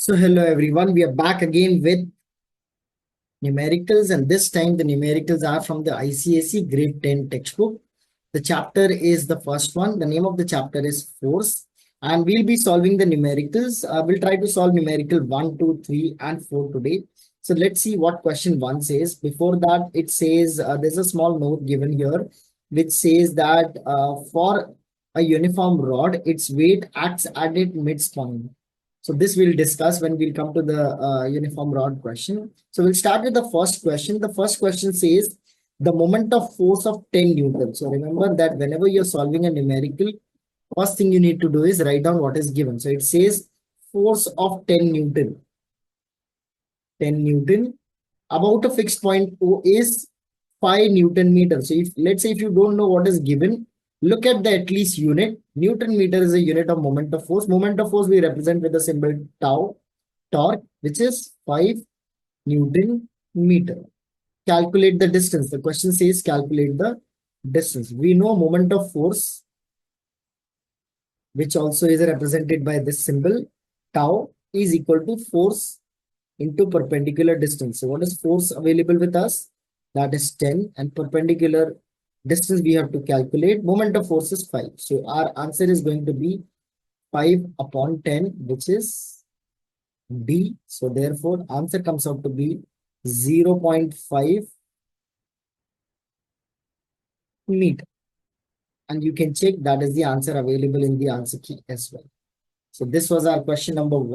So hello everyone, we are back again with numericals, and this time the numericals are from the ICSE grade 10 textbook. The chapter is the first one. The name of the chapter is force, and we'll be solving the numericals. We'll try to solve numerical 1, 2, 3 and 4 today. So let's see what question 1 says. Before that, it says there's a small note given here which says that for a uniform rod, its weight acts at its midpoint. So this we'll discuss when we'll come to the uniform rod question. So we'll start with the first question. The first question says the moment of force of 10 Newton. So remember that whenever you're solving a numerical, first thing you need to do is write down what is given. So it says force of 10 Newton. 10 Newton about a fixed point O is 5 Newton meter. So if let's say if you don't know what is given, look at the at least unit. Newton meter is a unit of moment of force. Moment of force we represent with the symbol tau, torque, which is 5 Newton meter. Calculate the distance. The question says calculate the distance. We know moment of force, which also is represented by this symbol tau, is equal to force into perpendicular distance. So what is force available with us? That is 10, and perpendicular distance we have to calculate. Moment of force is 5. So our answer is going to be 5 upon 10, which is D. So therefore answer comes out to be 0.5 meter. And you can check that is the answer available in the answer key as well. So this was our question number 1.